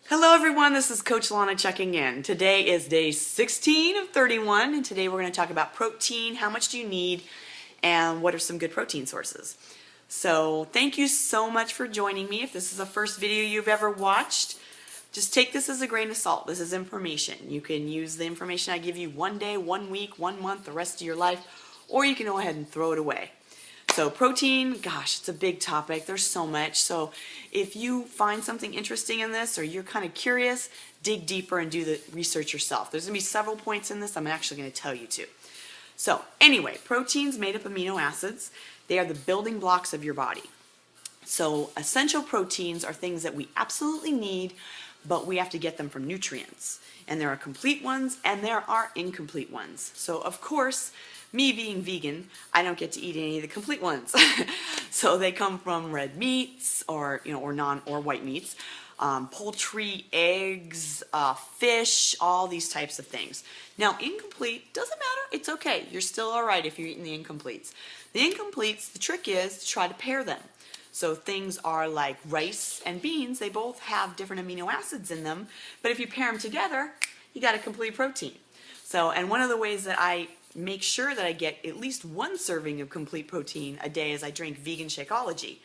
Hello everyone, this is Coach Lana checking in. Today is day 16 of 31, and today we're going to talk about protein, how much do you need, and what are some good protein sources. So thank you so much for joining me. If this is the first video you've ever watched, just take this as a grain of salt. This is information. You can use the information I give you one day, 1 week, 1 month, the rest of your life, or you can go ahead and throw it away. So protein, gosh, it's a big topic. There's so much. So if you find something interesting in this or you're kind of curious, dig deeper and do the research yourself. There's going to be several points in this I'm actually going to tell you to. So anyway, proteins made up of amino acids. They are the building blocks of your body. So essential proteins are things that we absolutely need, but we have to get them from nutrients. And there are complete ones and there are incomplete ones. So of course, me being vegan, I don't get to eat any of the complete ones. So they come from red meats or white meats, poultry, eggs, fish, all these types of things. Now incomplete, doesn't matter, it's okay. You're still all right if you're eating the incompletes. The incompletes, the trick is to try to pair them. So things are like rice and beans, they both have different amino acids in them, but if you pair them together, you got a complete protein. So, and one of the ways that I make sure that I get at least one serving of complete protein a day is I drink vegan Shakeology.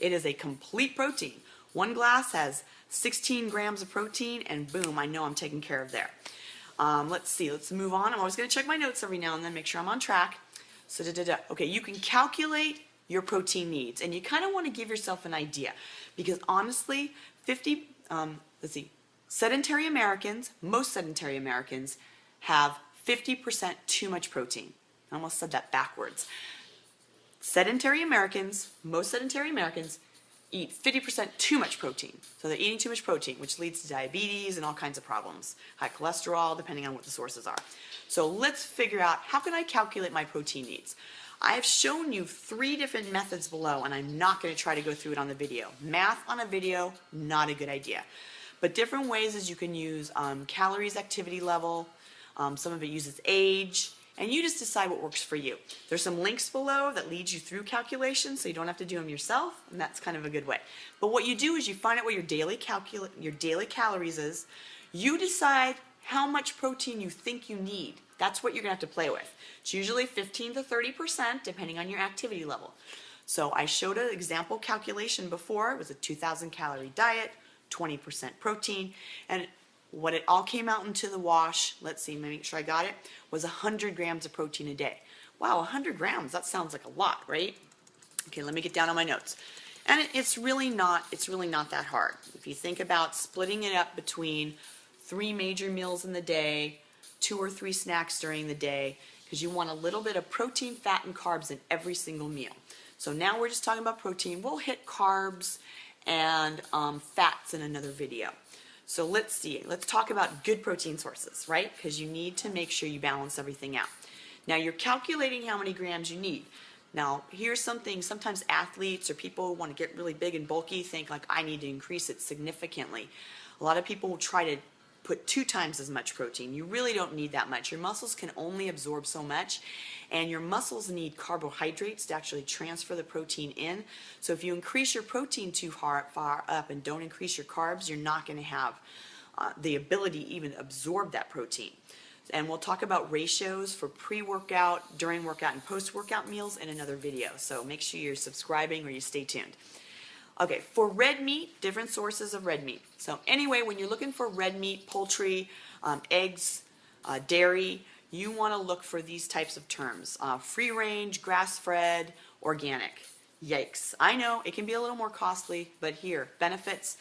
It is a complete protein. One glass has 16 grams of protein, and boom, I know I'm taken care of there. Let's see, let's move on. I'm always going to check my notes every now and then, make sure I'm on track. So, okay, you can calculate your protein needs, and you kind of want to give yourself an idea, because honestly, sedentary Americans, most sedentary Americans have 50% too much protein. I almost said that backwards. Sedentary Americans, most sedentary Americans eat 50% too much protein. So they're eating too much protein, which leads to diabetes and all kinds of problems. High cholesterol, depending on what the sources are. So let's figure out, how can I calculate my protein needs? I have shown you 3 different methods below, and I'm not going to try to go through it on the video. Math on a video, not a good idea. But different ways is you can use calories, activity level. Some of it uses age, and you just decide what works for you. There's some links below that lead you through calculations, so you don't have to do them yourself, and that's kind of a good way. But what you do is you find out what your daily calories is. You decide how much protein you think you need. That's what you're going to have to play with. It's usually 15 to 30%, depending on your activity level. So I showed an example calculation before. It was a 2,000 calorie diet, 20% protein, and what it all came out into the wash, let's see, make sure I got it, was 100 grams of protein a day. Wow, 100 grams, that sounds like a lot, right? Okay, let me get down on my notes. And it's really not that hard. If you think about splitting it up between 3 major meals in the day, 2 or 3 snacks during the day, because you want a little bit of protein, fat, and carbs in every single meal. So now we're just talking about protein. We'll hit carbs and fats in another video. So let's see, let's talk about good protein sources, right? Because you need to make sure you balance everything out. Now you're calculating how many grams you need. Now here's something, sometimes athletes or people who want to get really big and bulky think like, I need to increase it significantly. A lot of people will try to put 2 times as much protein. You really don't need that much. Your muscles can only absorb so much, and your muscles need carbohydrates to actually transfer the protein in. So if you increase your protein too far up and don't increase your carbs, you're not going to have the ability to even absorb that protein. And we'll talk about ratios for pre-workout, during workout, and post-workout meals in another video. So make sure you're subscribing or you stay tuned. Okay, for red meat, different sources of red meat. So anyway, when you're looking for red meat, poultry, eggs, dairy, you want to look for these types of terms. Free range, grass-fed, organic. Yikes. I know it can be a little more costly, but here, benefits.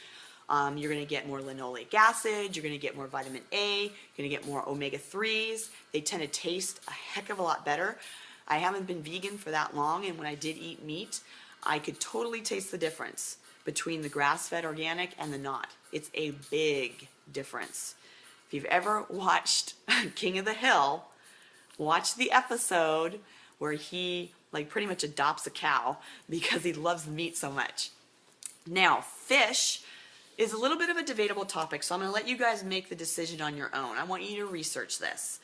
You're going to get more linoleic acid, you're going to get more vitamin A, you're going to get more omega-3s. They tend to taste a heck of a lot better. I haven't been vegan for that long, and when I did eat meat, I could totally taste the difference between the grass-fed organic and the not. It's a big difference. If you've ever watched King of the Hill, watch the episode where he pretty much adopts a cow because he loves meat so much. Now, fish is a little bit of a debatable topic, so I'm going to let you guys make the decision on your own. I want you to research this.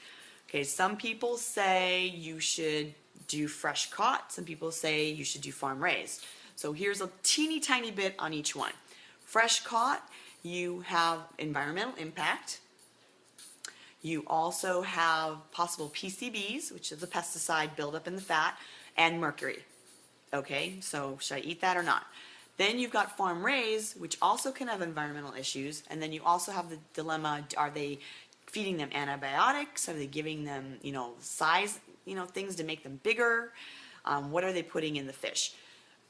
Okay, some people say you should do fresh caught. Some people say you should do farm raised. So here's a teeny tiny bit on each one. Fresh caught, you have environmental impact. You also have possible PCBs, which is a pesticide buildup in the fat, and mercury. Okay, so should I eat that or not? Then you've got farm raised, which also can have environmental issues. And then you also have the dilemma, are they feeding them antibiotics? Are they giving them, size, things to make them bigger? What are they putting in the fish?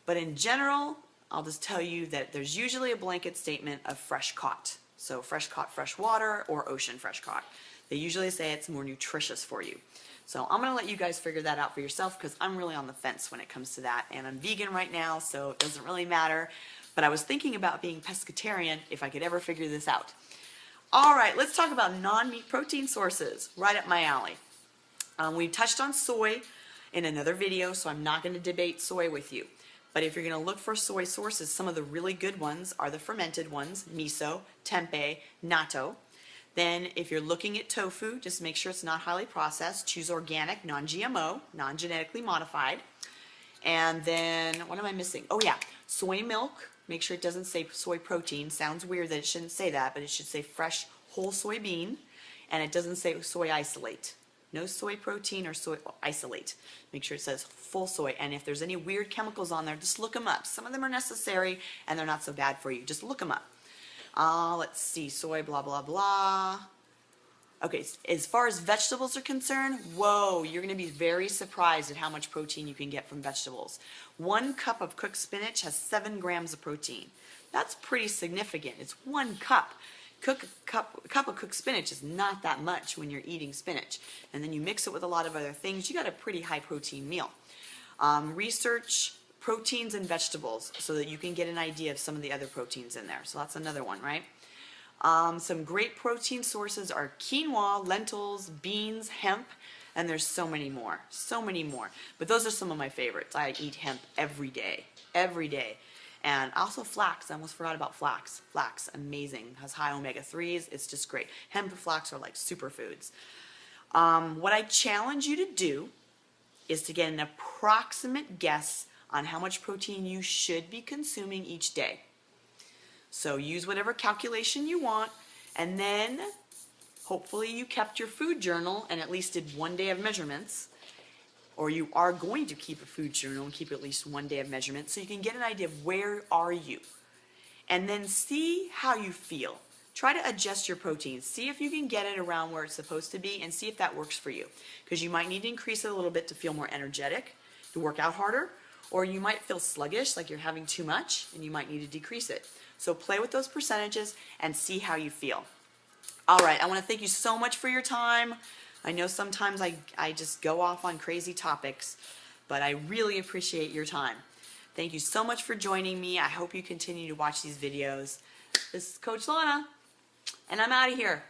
But in general, I'll just tell you that there's usually a blanket statement of fresh caught. So fresh caught fresh water or ocean fresh caught. They usually say it's more nutritious for you. So I'm going to let you guys figure that out for yourself because I'm really on the fence when it comes to that. And I'm vegan right now, so it doesn't really matter. But I was thinking about being pescatarian if I could ever figure this out. All right, let's talk about non-meat protein sources. Right up my alley. We touched on soy in another video, so I'm not going to debate soy with you. But if you're going to look for soy sources, some of the really good ones are the fermented ones, miso, tempeh, natto. Then if you're looking at tofu, just make sure it's not highly processed. Choose organic, non-GMO, non-genetically modified. And then, what am I missing? Oh yeah, soy milk. Make sure it doesn't say soy protein. Sounds weird that it shouldn't say that, but it should say fresh whole soybean. And it doesn't say soy isolate. No soy protein or soy isolate. Make sure it says full soy. And if there's any weird chemicals on there, just look them up. Some of them are necessary and they're not so bad for you. Just look them up. Let's see, soy, blah, blah, blah. Okay, as far as vegetables are concerned, whoa, you're going to be very surprised at how much protein you can get from vegetables. 1 cup of cooked spinach has 7 grams of protein. That's pretty significant. It's 1 cup. A cup of cooked spinach is not that much when you're eating spinach. And then you mix it with a lot of other things, you got a pretty high protein meal. Research proteins in vegetables so that you can get an idea of some of the other proteins in there. So that's another one, right? Some great protein sources are quinoa, lentils, beans, hemp, and there's so many more. So many more. But those are some of my favorites. I eat hemp every day. Every day. And also flax. I almost forgot about flax. Flax, amazing. Has high omega-3s. It's just great. Hemp and flax are like superfoods. What I challenge you to do is to get an approximate guess on how much protein you should be consuming each day. So use whatever calculation you want, and then hopefully you kept your food journal and at least did 1 day of measurements, or you are going to keep a food journal and keep at least 1 day of measurements so you can get an idea of where are you. And then see how you feel. Try to adjust your protein. See if you can get it around where it's supposed to be and see if that works for you. Because you might need to increase it a little bit to feel more energetic, to work out harder, or you might feel sluggish, like you're having too much, and you might need to decrease it. So play with those percentages and see how you feel. All right, I want to thank you so much for your time. I know sometimes I just go off on crazy topics, but I really appreciate your time. Thank you so much for joining me. I hope you continue to watch these videos. This is Coach Lana, and I'm out of here.